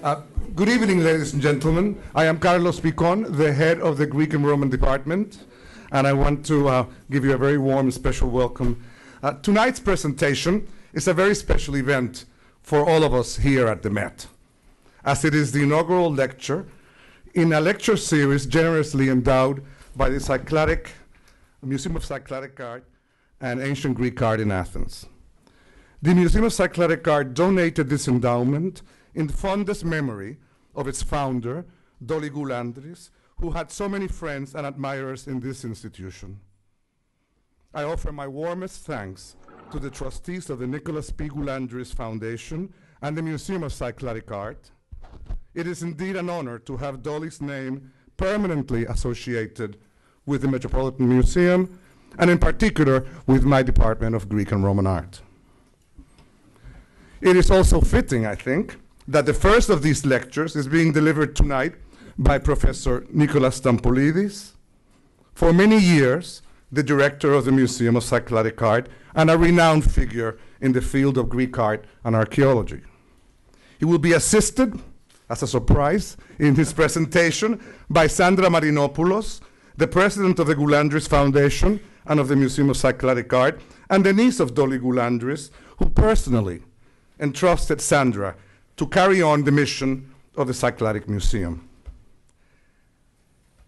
Uh, Good evening, ladies and gentlemen. I am Carlos Picon, the head of the Greek and Roman department, and I want to give you a very warm and special welcome. Tonight's presentation is a very special event for all of us here at the Met, as it is the inaugural lecture in a lecture series generously endowed by the Museum of Cycladic Art and Ancient Greek Art in Athens. The Museum of Cycladic Art donated this endowment in fondest memory of its founder, Doli Goulandris, who had so many friends and admirers in this institution. I offer my warmest thanks to the trustees of the Nicholas P. Goulandris Foundation and the Museum of Cycladic Art. It is indeed an honor to have Doli's name permanently associated with the Metropolitan Museum, and in particular with my Department of Greek and Roman Art. It is also fitting, I think, that the first of these lectures is being delivered tonight by Professor Nicholas Stampoulidis, for many years the director of the Museum of Cycladic Art and a renowned figure in the field of Greek art and archaeology. He will be assisted, as a surprise, in his presentation by Sandra Marinopoulos, the president of the Goulandris Foundation and of the Museum of Cycladic Art, and the niece of Doli Goulandris, who personally entrusted Sandra to carry on the mission of the Cycladic Museum.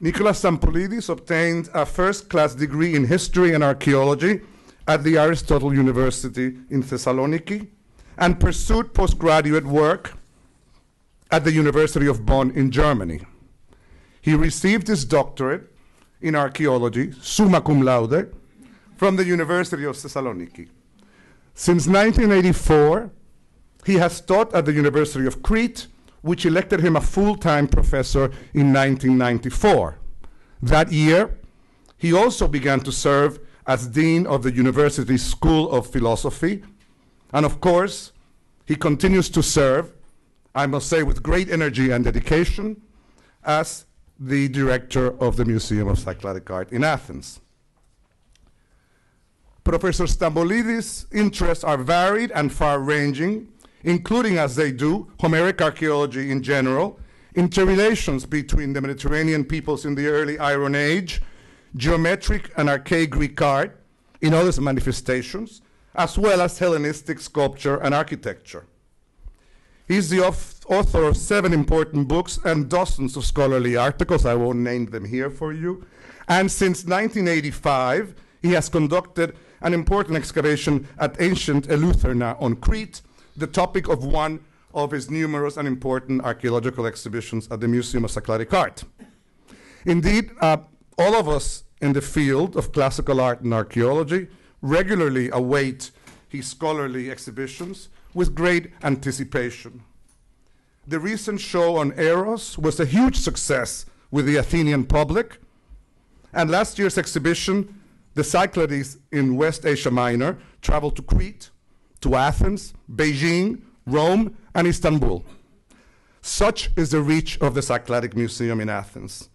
Nicholas Stampoulidis obtained a first-class degree in history and archaeology at the Aristotle University in Thessaloniki and pursued postgraduate work at the University of Bonn in Germany. He received his doctorate in archaeology, summa cum laude, from the University of Thessaloniki. Since 1984, he has taught at the University of Crete, which elected him a full-time professor in 1994. That year, he also began to serve as dean of the university's School of Philosophy. And of course, he continues to serve, I must say with great energy and dedication, as the director of the Museum of Cycladic Art in Athens. Professor Stampoulidis' interests are varied and far-ranging, including, as they do, Homeric archaeology in general, interrelations between the Mediterranean peoples in the early Iron Age, geometric and archaic Greek art in all its manifestations, as well as Hellenistic sculpture and architecture. He's the author of 7 important books and dozens of scholarly articles. I won't name them here for you. And since 1985, he has conducted an important excavation at ancient Eleutherna on Crete, the topic of one of his numerous and important archaeological exhibitions at the Museum of Cycladic Art. Indeed, all of us in the field of classical art and archaeology regularly await his scholarly exhibitions with great anticipation. The recent show on Eros was a huge success with the Athenian public, and last year's exhibition, the Cyclades in West Asia Minor, traveled to Crete, to Athens, Beijing, Rome, and Istanbul. Such is the reach of the Cycladic Museum in Athens.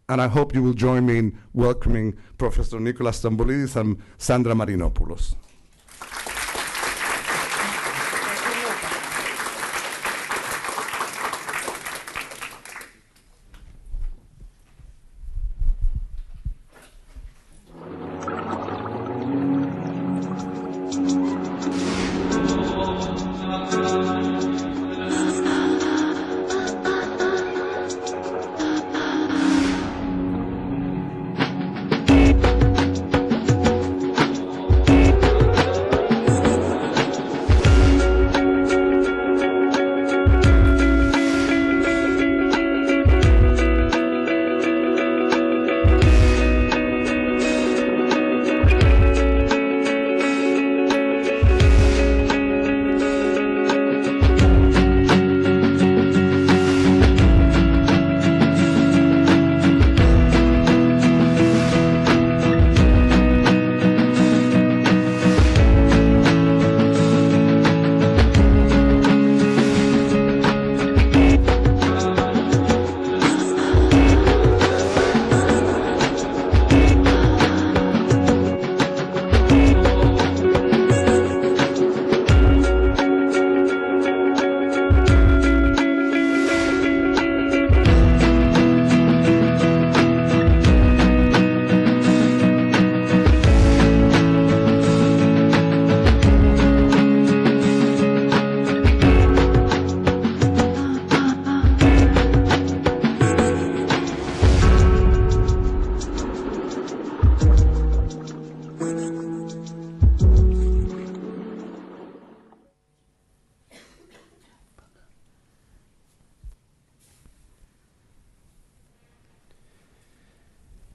And I hope you will join me in welcoming Professor Nicholas Stampoulidis and Sandra Marinopoulos.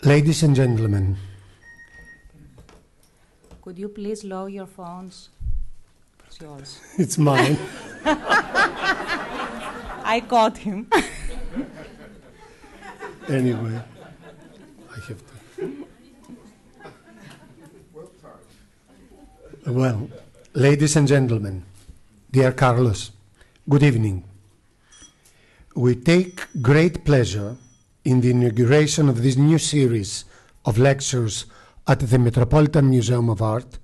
Ladies and gentlemen, could you please lower your phones? It's yours. It's mine. I caught him. Anyway, I have to. Well, ladies and gentlemen, dear Carlos, good evening. We take great pleasure in the inauguration of this new series of lectures at the Metropolitan Museum of Art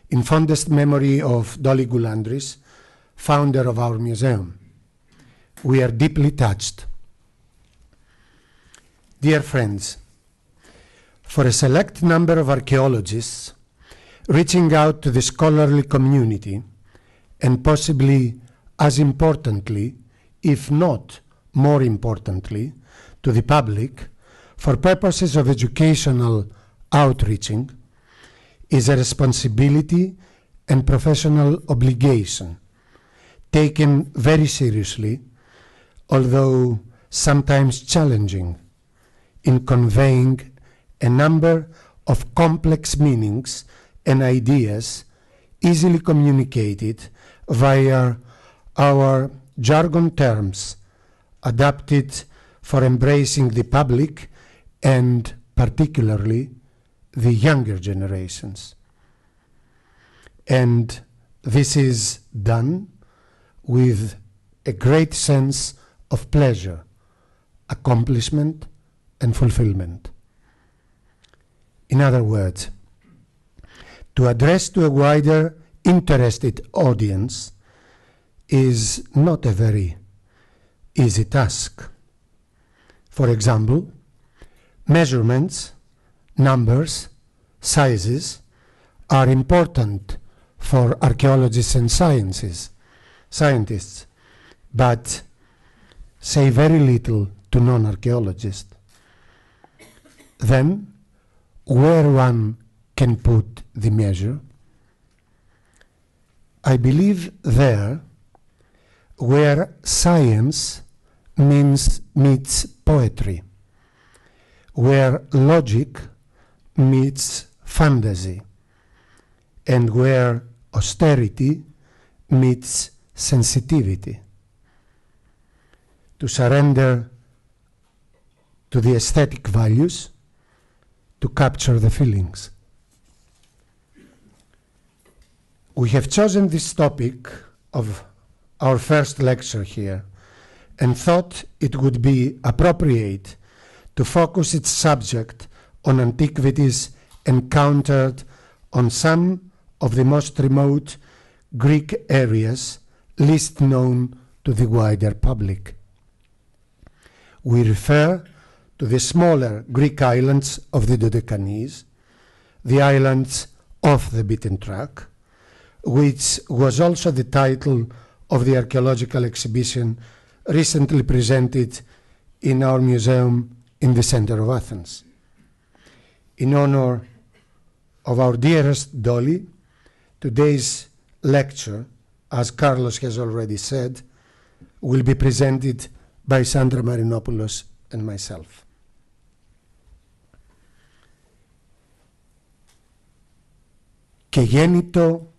in fondest memory of Dolly Goulandris, founder of our museum. We are deeply touched. Dear friends, for a select number of archaeologists, reaching out to the scholarly community, and possibly as importantly, if not more importantly, to the public, for purposes of educational outreaching, is a responsibility and professional obligation, taken very seriously, although sometimes challenging, in conveying a number of complex meanings and ideas easily communicated via our jargon terms adapted for embracing the public and particularly the younger generations. And this is done with a great sense of pleasure, accomplishment, and fulfillment. In other words, to address to a wider interested audience is not a very easy task. For example, measurements, numbers, sizes are important for archaeologists and scientists, but say very little to non-archaeologists. Then, where one can put the measure? I believe there where science meets poetry, where logic meets fantasy, and where austerity meets sensitivity. To surrender to the aesthetic values, to capture the feelings. We have chosen this topic of our first lecture here and thought it would be appropriate to focus its subject on antiquities encountered on some of the most remote Greek areas least known to the wider public. We refer to the smaller Greek islands of the Dodecanese, the islands off the beaten track, which was also the title of the archaeological exhibition recently presented in our museum in the center of Athens. In honor of our dearest Dolly, today's lecture, as Carlos has already said, will be presented by Sandra Marinopoulos and myself. Και γέννητο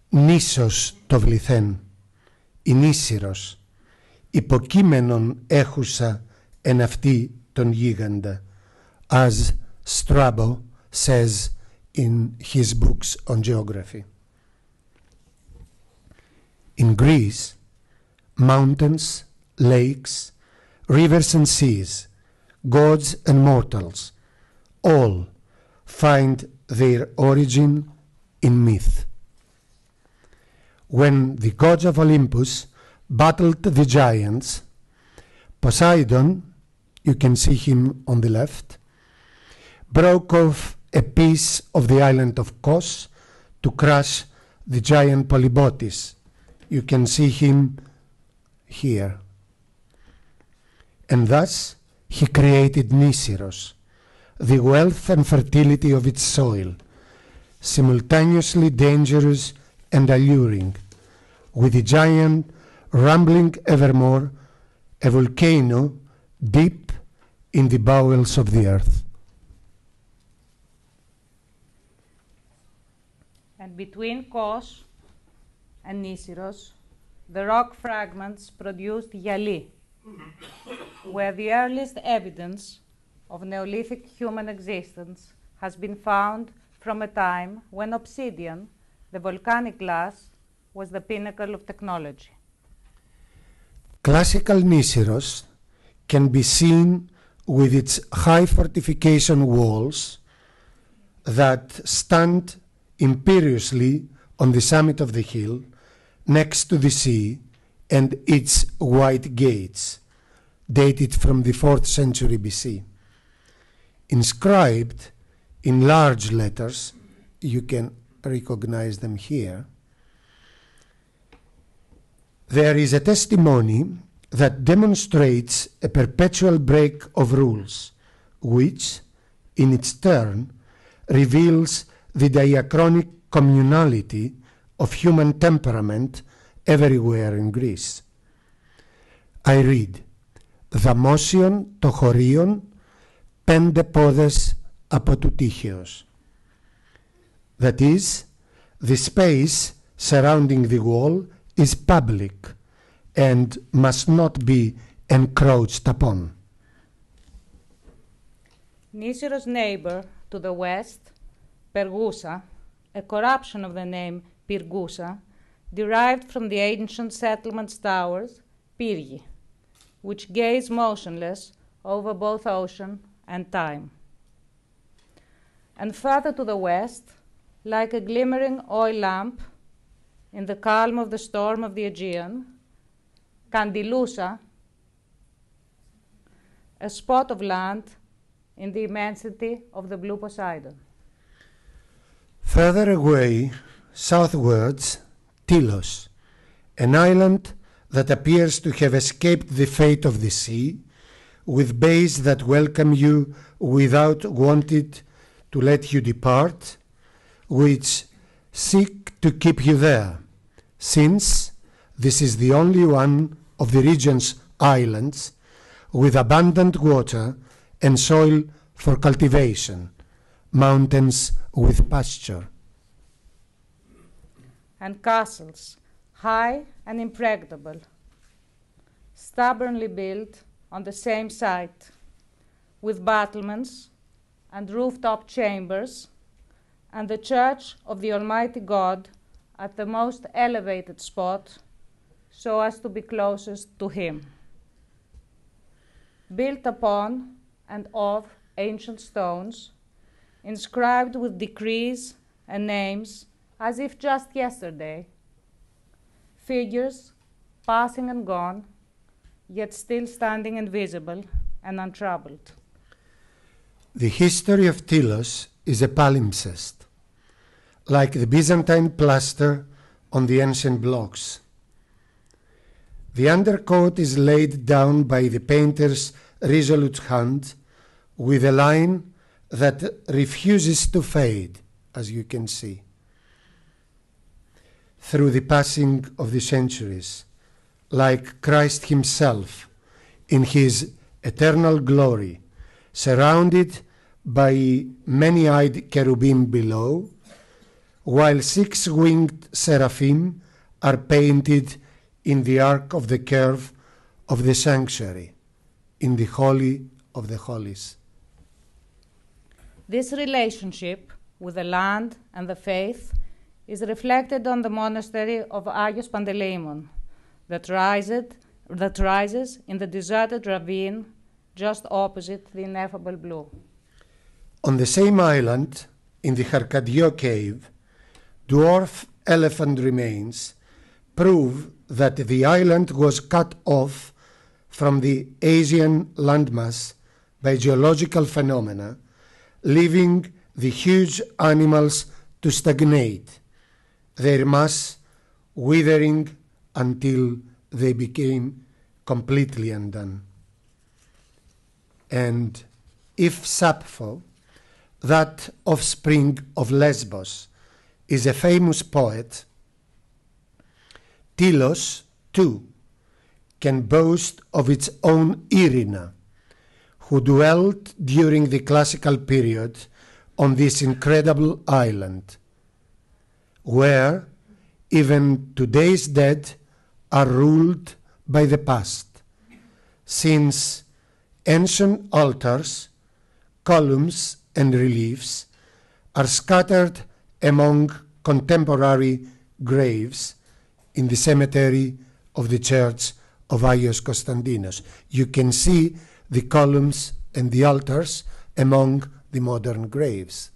νήσος το βληθέν, η νήσιρος, υποκείμενον έχουσα εν αυτή τον γίγαντα, as Strabo says in his books on geography. In Greece, mountains, lakes, rivers and seas, gods and mortals, all find their origin in myth. When the gods of Olympus battled the giants, Poseidon, you can see him on the left, broke off a piece of the island of Kos to crush the giant Polybotis. You can see him here. And thus he created Nisiros, the wealth and fertility of its soil, simultaneously dangerous and alluring, with the giant rumbling evermore, a volcano deep in the bowels of the earth. and between Kos and Nisiros, the rock fragments produced Yali, where the earliest evidence of Neolithic human existence has been found from a time when obsidian, the volcanic glass, was the pinnacle of technology. Classical Nisiros can be seen with its high fortification walls that stand imperiously on the summit of the hill next to the sea and its white gates, dated from the 4th century BC. Inscribed in large letters, you can recognize them here, there is a testimony that demonstrates a perpetual break of rules, which, in its turn, reveals the diachronic communality of human temperament everywhere in Greece. I read, «Δαμόσιον το χωρίον, 5 πόδες από του τείχεως». That is, the space surrounding the wall is public and must not be encroached upon. Nisiros' neighbor to the west, Pergusa, a corruption of the name Pyrgusa, derived from the ancient settlement's towers, Pyrgi, which gaze motionless over both ocean and time. And further to the west, like a glimmering oil lamp in the calm of the storm of the Aegean, Candilusa, a spot of land in the immensity of the blue Poseidon. Further away, southwards, Tylos, an island that appears to have escaped the fate of the sea, with bays that welcome you without wanting to let you depart, which seek to keep you there, since this is the only one of the region's islands with abundant water and soil for cultivation, mountains with pasture. And castles, high and impregnable, stubbornly built on the same site, with battlements and rooftop chambers, and the church of the Almighty God at the most elevated spot, so as to be closest to Him. Built upon and of ancient stones, inscribed with decrees and names as if just yesterday, figures passing and gone, yet still standing invisible and untroubled. The history of Tylos is a palimpsest, like the Byzantine plaster on the ancient blocks. The undercoat is laid down by the painter's resolute hand with a line that refuses to fade, as you can see. Through the passing of the centuries, like Christ himself in his eternal glory, surrounded by many-eyed cherubim below, while 6-winged seraphim are painted in the arc of the curve of the sanctuary, in the Holy of the Holies. This relationship with the land and the faith is reflected on the monastery of Agios Panteleimon that rises in the deserted ravine just opposite the ineffable blue. On the same island, in the Charkadio cave, dwarf elephant remains prove that the island was cut off from the Asian landmass by geological phenomena, leaving the huge animals to stagnate, their mass withering until they became completely undone. And if Sappho, that offspring of Lesbos, is a famous poet, Tylos, too, can boast of its own Irina, who dwelt during the classical period on this incredible island, where even today's dead are ruled by the past, since ancient altars, columns, and reliefs are scattered among contemporary graves in the cemetery of the Church of Agios Konstantinos. You can see the columns and the altars among the modern graves.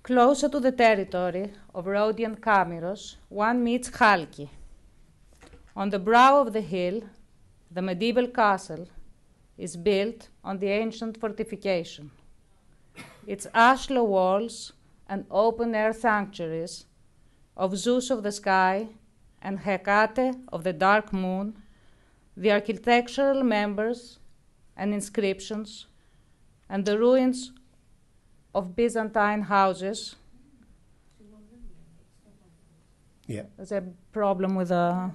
Closer to the territory of Rhodian Kamiros, one meets Chalki. On the brow of the hill, the medieval castle is built on the ancient fortification. Its ashlar walls and open-air sanctuaries of Zeus of the sky and Hecate of the dark moon, the architectural members and inscriptions, and the ruins of Byzantine houses. Yeah. There's a problem with the...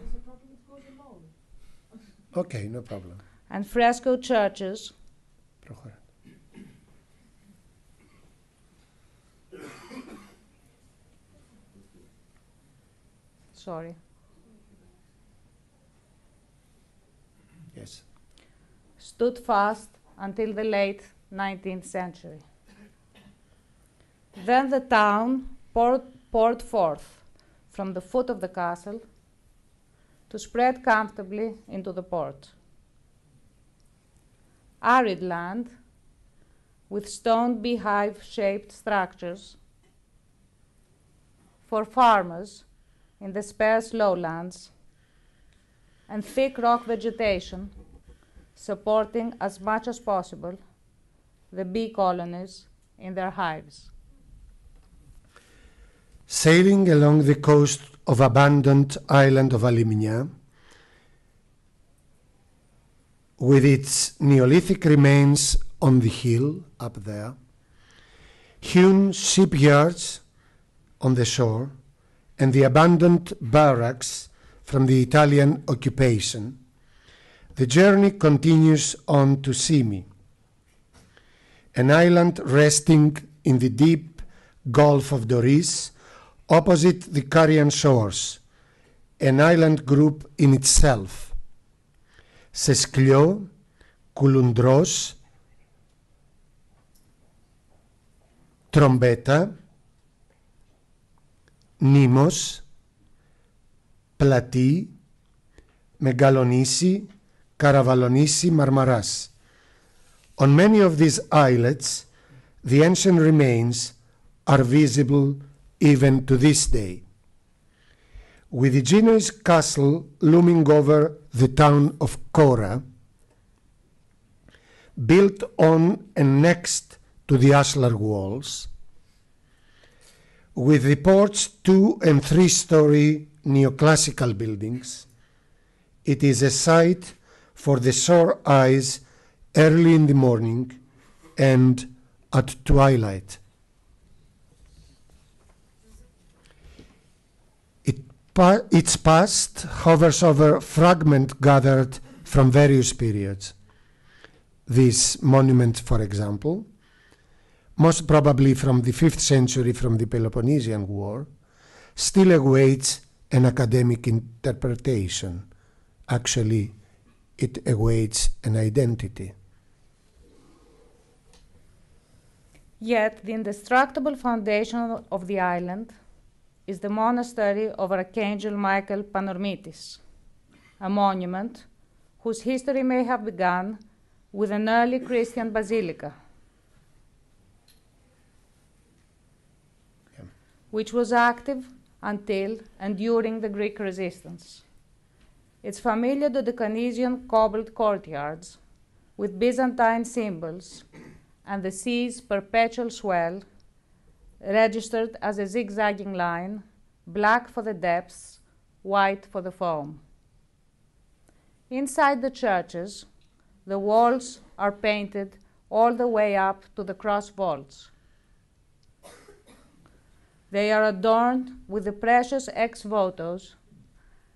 Okay, no problem. And fresco churches Yes. stood fast until the late 19th century. Then the town poured forth from the foot of the castle to spread comfortably into the port. Arid land with stone beehive-shaped structures for farmers in the sparse lowlands, and thick rock vegetation supporting as much as possible the bee colonies in their hives. Sailing along the coast of abandoned island of Alimnia, with its Neolithic remains on the hill up there, hewn shipyards on the shore, and the abandoned barracks from the Italian occupation, the journey continues on to Symi, an island resting in the deep Gulf of Doris, opposite the Carian shores, an island group in itself. Sesklio, Kouloundros, Trombeta, Nymos, Plati, Megalonisi, Karavalonisi, Marmaras. On many of these islets, the ancient remains are visible even to this day. With the Genoese castle looming over the town of Kora, built on and next to the ashlar walls, with the port's 2- and 3-story neoclassical buildings, it is a sight for the sore eyes early in the morning and at twilight. Its past hovers over fragments gathered from various periods. This monument, for example, most probably from the 5th century from the Peloponnesian War, still awaits an academic interpretation. Actually, it awaits an identity. Yet the indestructible foundation of the island is the monastery of Archangel Michael Panormitis, a monument whose history may have begun with an early Christian basilica, which was active until and during the Greek resistance. Its familiar Dodecanesian cobbled courtyards with Byzantine symbols and the sea's perpetual swell registered as a zigzagging line, black for the depths, white for the foam. Inside the churches, the walls are painted all the way up to the cross vaults. They are adorned with the precious ex-votos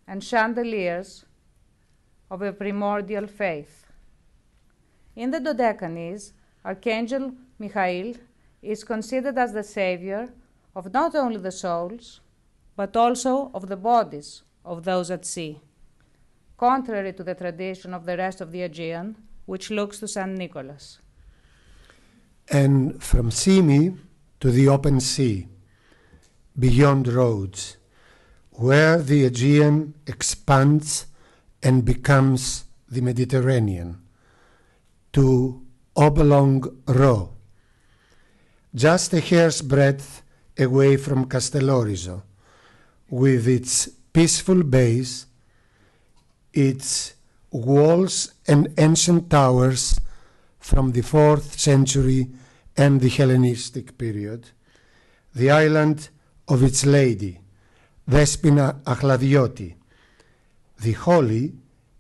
and chandeliers of a primordial faith. In the Dodecanese, Archangel Michael is considered as the savior of not only the souls, but also of the bodies of those at sea, contrary to the tradition of the rest of the Aegean, which looks to St. Nicholas. And from Symi to the open sea, beyond Rhodes, where the Aegean expands and becomes the Mediterranean, to Obolong Ro, just a hair's breadth away from Castellorizo, with its peaceful base, its walls and ancient towers from the 4th century and the Hellenistic period, the island of its lady, Despina Achladioti, the holy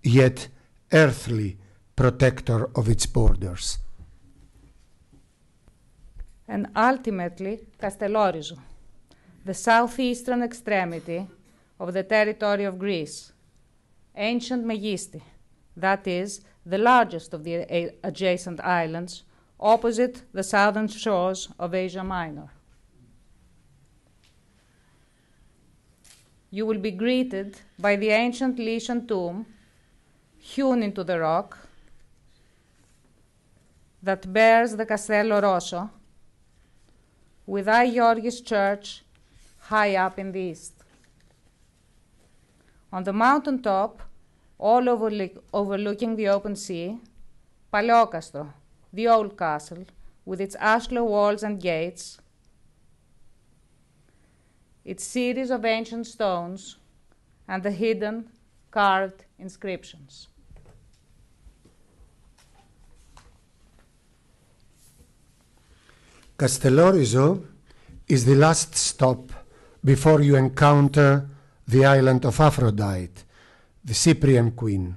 yet earthly protector of its borders. And ultimately, Castellorizo, the southeastern extremity of the territory of Greece, ancient Megisti, that is, the largest of the adjacent islands, opposite the southern shores of Asia Minor. You will be greeted by the ancient Lycian tomb hewn into the rock that bears the Castello Rosso, with I. Georgis Church high up in the east. On the mountain top, all overlooking the open sea, Paleokastro, the old castle, with its ashlar walls and gates, its series of ancient stones, and the hidden carved inscriptions. Castellorizo is the last stop before you encounter the island of Aphrodite, the Cyprian queen,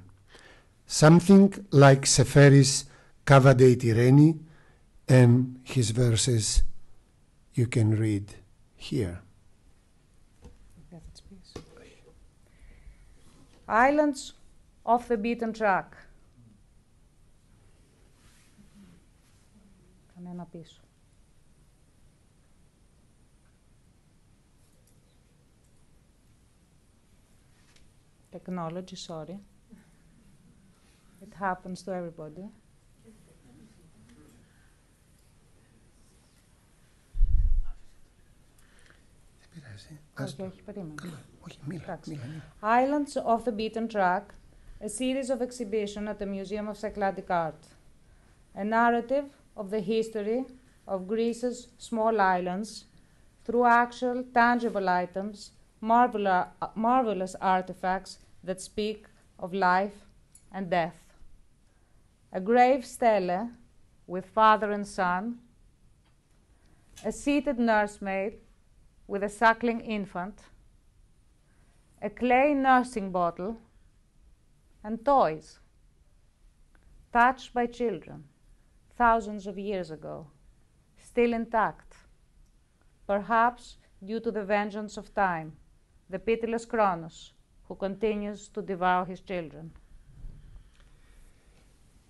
something like Seferis Cava dei Tirreni, and his verses you can read here. Islands off the beaten track. Κανένα πίσω. Technology, sorry. It happens to everybody. Όχι, περίμενε. Islands off the beaten track, a series of exhibitions at the Museum of Cycladic Art. A narrative of the history of Greece's small islands through actual, tangible items, marvelous artifacts that speak of life and death. A grave stele with father and son, a seated nursemaid with a suckling infant, a clay nursing bottle, and toys, touched by children thousands of years ago, still intact, perhaps due to the vengeance of time, the pitiless Kronos, who continues to devour his children.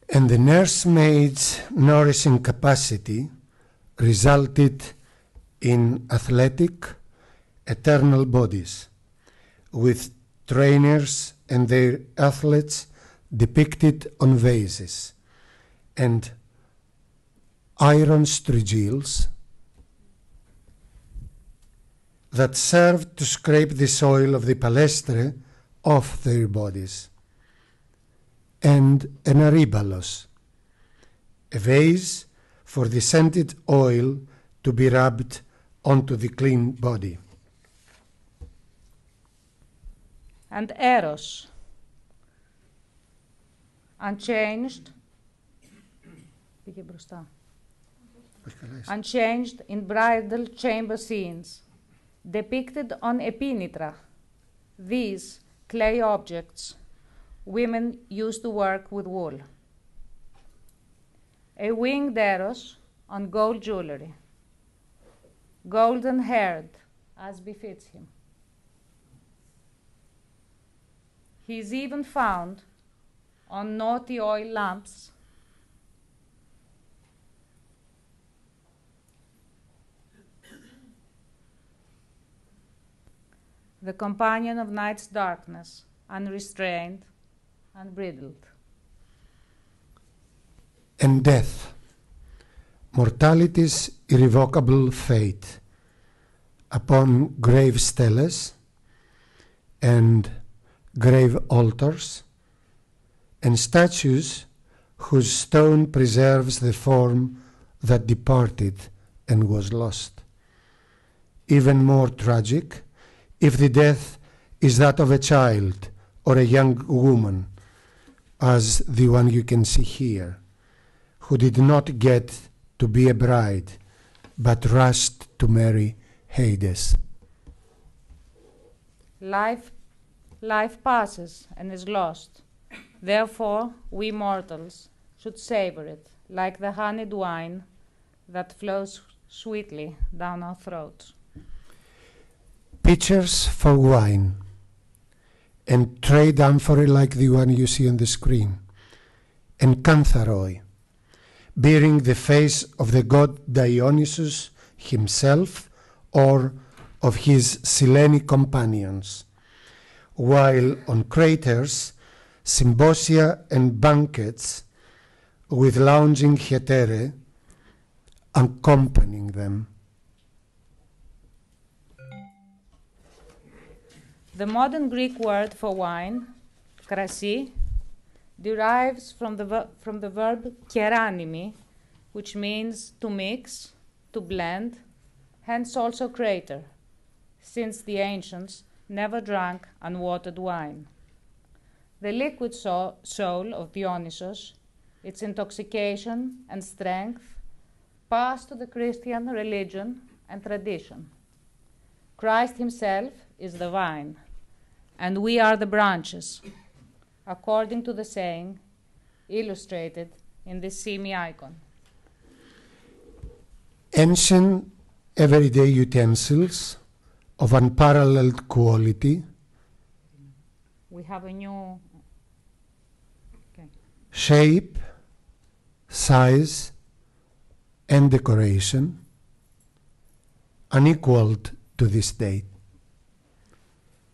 And the nursemaid's nourishing capacity resulted in athletic, eternal bodies, with trainers and their athletes depicted on vases, and iron strigils that served to scrape the soil of the palestre off their bodies, and an aribalos, a vase for the scented oil to be rubbed onto the clean body. And Eros, unchanged, unchanged in bridal chamber scenes, depicted on epinitra, these clay objects women used to work with wool. A winged Eros on gold jewelry, golden-haired, as befits him. He is even found on naughty oil lamps the companion of night's darkness, unrestrained, unbridled. And death, mortality's irrevocable fate, upon grave steles and grave altars, and statues whose stone preserves the form that departed and was lost. Even more tragic, if the death is that of a child or a young woman, as the one you can see here, who did not get to be a bride, but rushed to marry Hades. Life passes and is lost. Therefore, we mortals should savor it, like the honeyed wine that flows sweetly down our throats. Pitchers for wine, and trade amphorae like the one you see on the screen, and cantharoi, bearing the face of the god Dionysus himself or of his Sileni companions, while on craters, symposia and banquets with lounging hetere accompanying them. The modern Greek word for wine, krasi, derives from the verb keranimi, which means to mix, to blend, hence also crater, since the ancients never drank unwatered wine. The liquid soul of Dionysus, its intoxication and strength, passed to the Christian religion and tradition. Christ himself is the vine, and we are the branches, according to the saying illustrated in this semi-icon. Ancient everyday utensils of unparalleled quality, We have a new... Okay. shape, size, and decoration, unequaled to this date.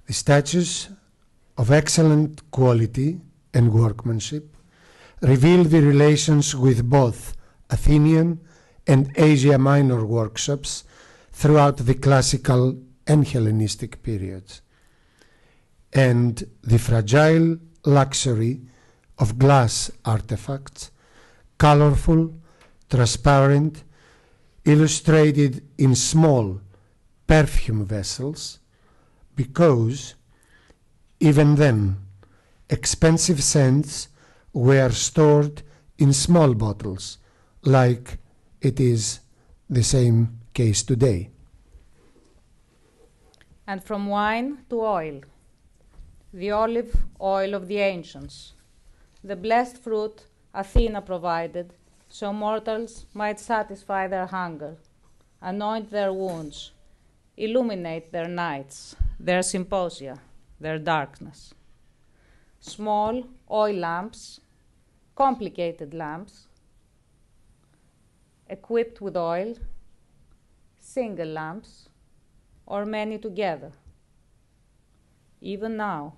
The statues of excellent quality and workmanship reveal the relations with both Athenian and Asia Minor workshops throughout the classical and Hellenistic periods, and the fragile luxury of glass artifacts, colorful, transparent, illustrated in small perfume vessels, because even then expensive scents were stored in small bottles, like it is the same case today. And from wine to oil, the olive oil of the ancients, the blessed fruit Athena provided so mortals might satisfy their hunger, anoint their wounds, illuminate their nights, their symposia, their darkness. Small oil lamps, complicated lamps, equipped with oil, single lamps, or many together. Even now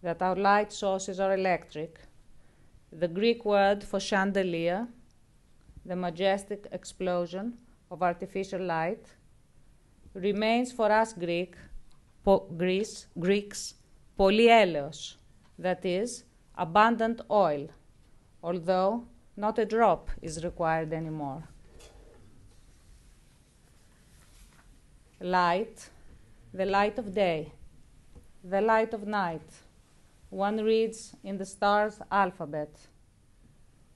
that our light sources are electric, the Greek word for chandelier, the majestic explosion of artificial light, remains for us Greeks polyeleos, that is, abundant oil, although not a drop is required anymore. Light, the light of day, the light of night. One reads in the star's alphabet.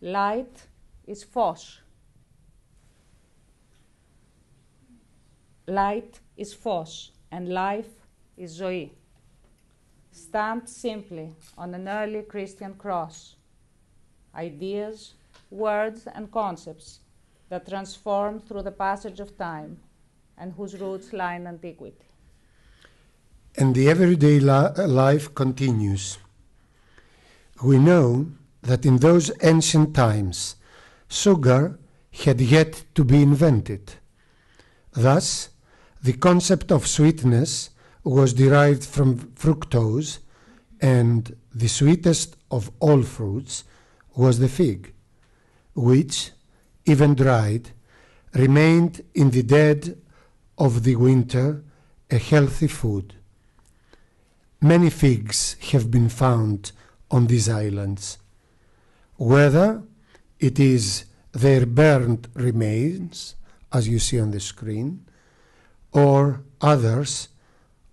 Light is phos. Light is phos, and life is zoe, stamped simply on an early Christian cross. Ideas, words, and concepts that transform through the passage of time and whose roots lie in antiquity. And the everyday life continues. We know that in those ancient times, sugar had yet to be invented. Thus, the concept of sweetness was derived from fructose, and the sweetest of all fruits was the fig, which, even dried, remained in the dead of the winter a healthy food. Many figs have been found on these islands. Whether it is their burnt remains, as you see on the screen, or others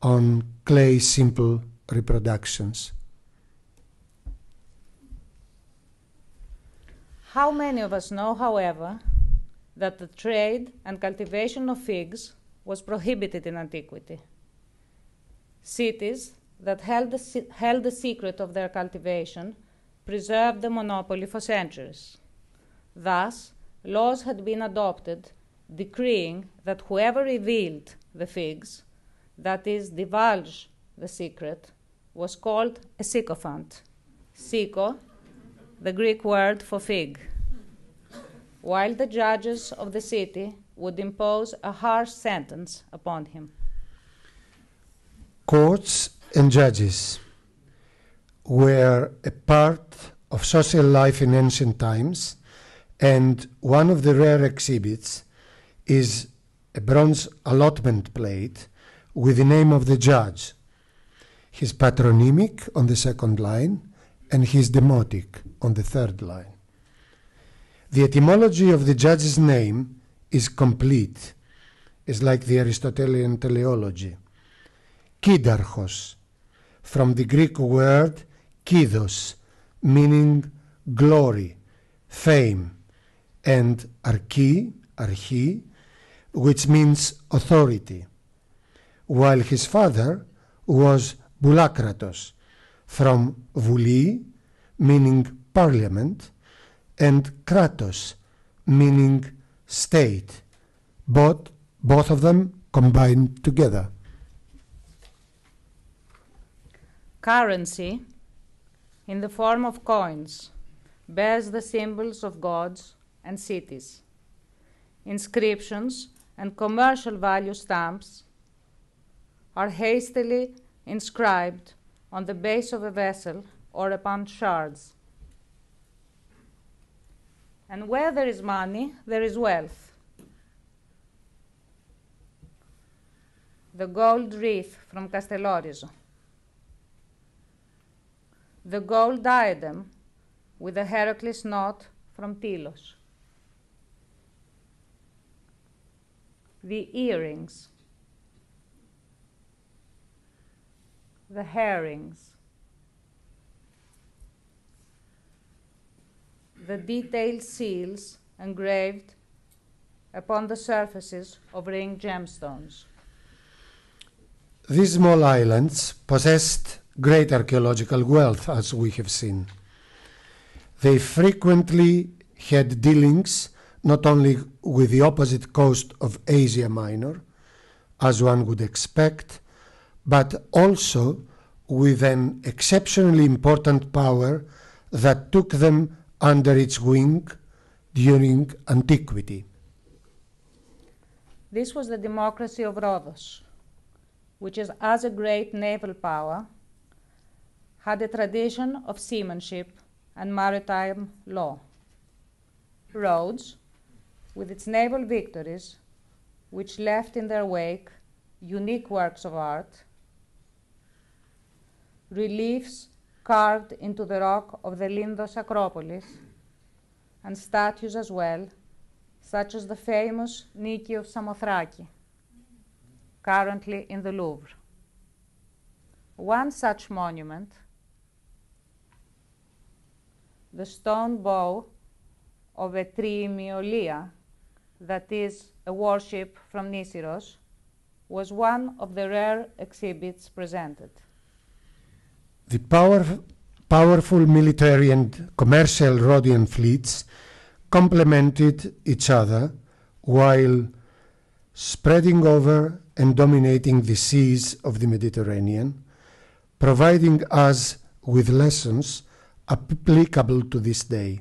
on clay simple reproductions. How many of us know, however, that the trade and cultivation of figs was prohibited in antiquity? Cities that held the secret of their cultivation preserved the monopoly for centuries. Thus, laws had been adopted decreeing that whoever revealed the figs, that is, divulged the secret, was called a sycophant. Syko, the Greek word for fig, while the judges of the city would impose a harsh sentence upon him. Courts and judges were a part of social life in ancient times, and one of the rare exhibits is a bronze allotment plate with the name of the judge, his patronymic on the second line, and his demotic on the third line. The etymology of the judge's name is complete. It's like the Aristotelian teleology. Kydarchos, from the Greek word kydos, meaning glory, fame, and archi, which means authority, while his father was Boulakratos, from vouli, meaning parliament, and kratos, meaning state, both of them combined together. Currency, in the form of coins, bears the symbols of gods and cities. Inscriptions and commercial value stamps are hastily inscribed on the base of a vessel or upon shards. And where there is money, there is wealth. The gold wreath from Castellorizo, the gold diadem with the Heracles knot from Tylos, the earrings, the herrings, the detailed seals engraved upon the surfaces of ring gemstones. These small islands possessed great archaeological wealth, as we have seen. They frequently had dealings not only with the opposite coast of Asia Minor, as one would expect, but also with an exceptionally important power that took them under its wing during antiquity. This was the democracy of Rhodos, which is, as a great naval power, had a tradition of seamanship and maritime law. Rhodes, with its naval victories, which left in their wake unique works of art, reliefs carved into the rock of the Lindos Acropolis, and statues as well, such as the famous Nike of Samothraki, currently in the Louvre. One such monument, the stone bow of a Triimiolia, that is, a warship from Nisiros, was one of the rare exhibits presented. The powerful military and commercial Rhodian fleets complemented each other while spreading over and dominating the seas of the Mediterranean, providing us with lessons applicable to this day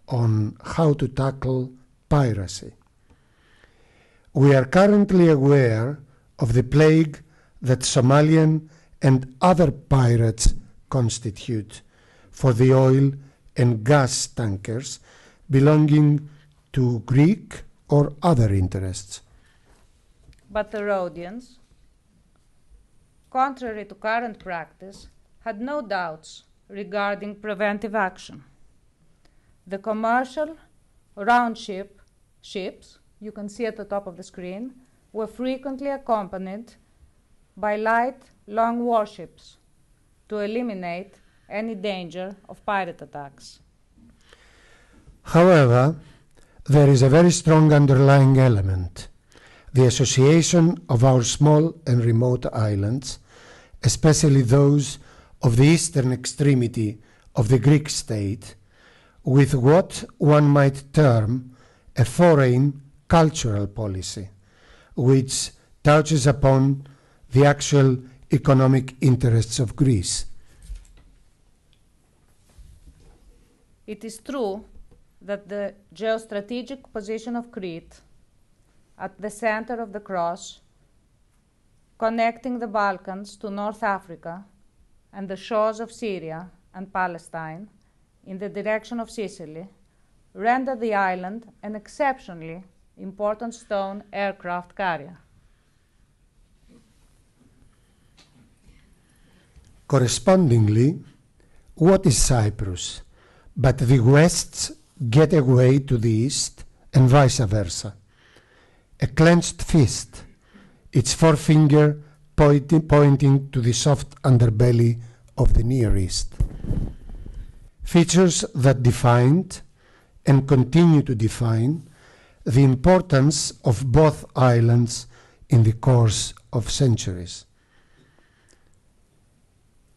on how to tackle piracy. We are currently aware of the plague that Somalian and other pirates constitute for the oil and gas tankers belonging to Greek or other interests. But the Rhodians, contrary to current practice, had no doubts regarding preventive action. The commercial round ships, you can see at the top of the screen, were frequently accompanied by light, long warships to eliminate any danger of pirate attacks. However, there is a very strong underlying element, the association of our small and remote islands, especially those of the eastern extremity of the Greek state, with what one might term a foreign cultural policy, which touches upon the actual economic interests of Greece. It is true that the geostrategic position of Crete, at the center of the cross, connecting the Balkans to North Africa and the shores of Syria and Palestine in the direction of Sicily, render the island an exceptionally important stone aircraft carrier. Correspondingly, what is Cyprus but the West's getaway to the East and vice versa? A clenched fist, its forefinger pointing to the soft underbelly of the Near East. Features that defined and continue to define the importance of both islands in the course of centuries.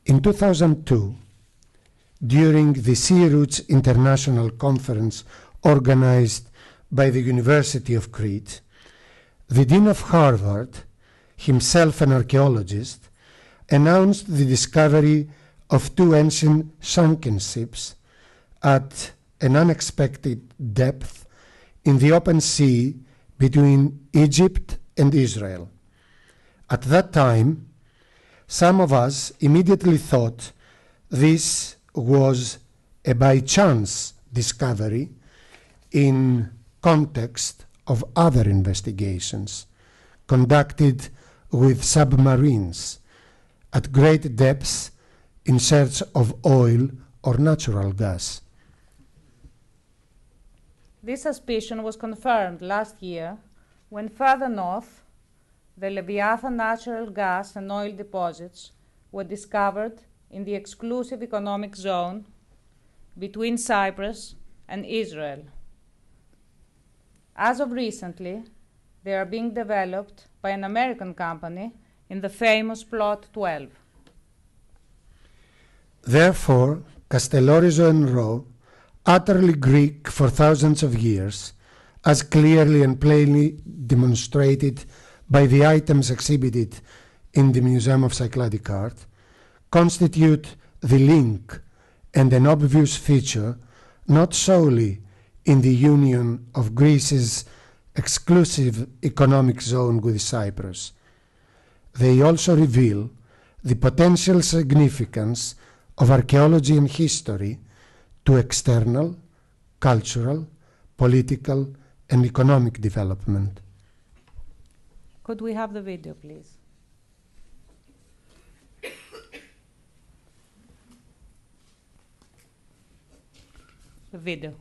In 2002, during the Sea Routes International Conference organized by the University of Crete, the Dean of Harvard, himself an archaeologist, announced the discovery of two ancient sunken ships at an unexpected depth in the open sea between Egypt and Israel. At that time, some of us immediately thought this was a by chance discovery in context of other investigations conducted with submarines at great depths in search of oil or natural gas. This suspicion was confirmed last year when further north, the Leviathan natural gas and oil deposits were discovered in the exclusive economic zone between Cyprus and Israel. As of recently, they are being developed by an American company in the famous Plot 12. Therefore, Castellorizo and Rho, utterly Greek for thousands of years, as clearly and plainly demonstrated by the items exhibited in the Museum of Cycladic Art, constitute the link and an obvious feature not solely in the union of Greece's exclusive economic zone with Cyprus. They also reveal the potential significance of archaeology and history to external, cultural, political, and economic development. Could we have the video, please? The video.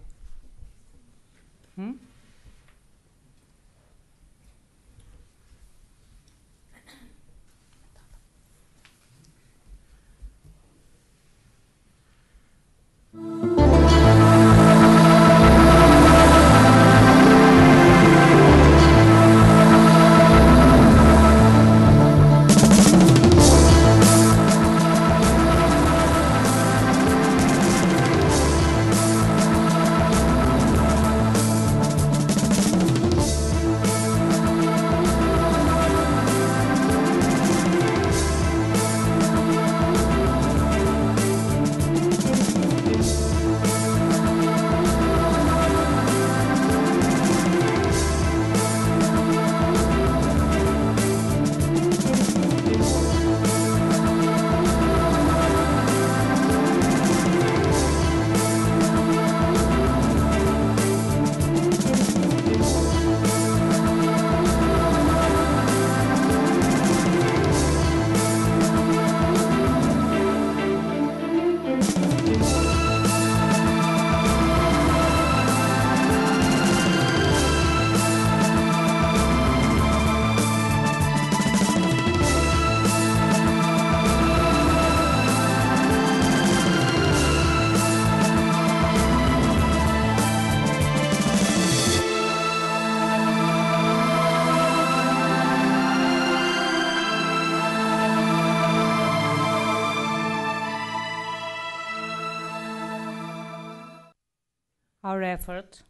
our effort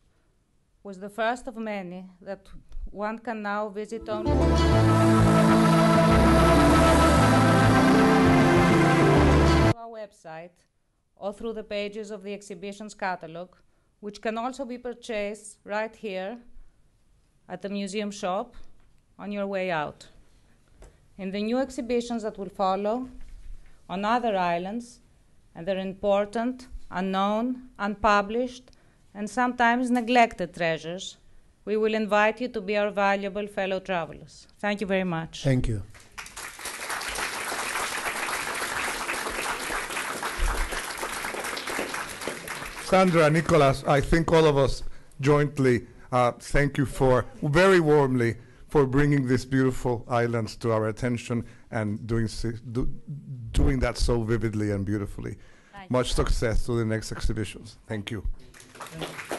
was the first of many that one can now visit only our website or through the pages of the exhibition's catalog, which can also be purchased right here at the museum shop on your way out. In the new exhibitions that will follow on other islands, and their important, unknown, unpublished, and sometimes neglected treasures, we will invite you to be our valuable fellow travelers. Thank you very much. Thank you. Sandra, Nicholas, I think all of us jointly thank you very warmly for bringing these beautiful islands to our attention and doing that so vividly and beautifully. Much success to the next exhibitions. Thank you. Thank you.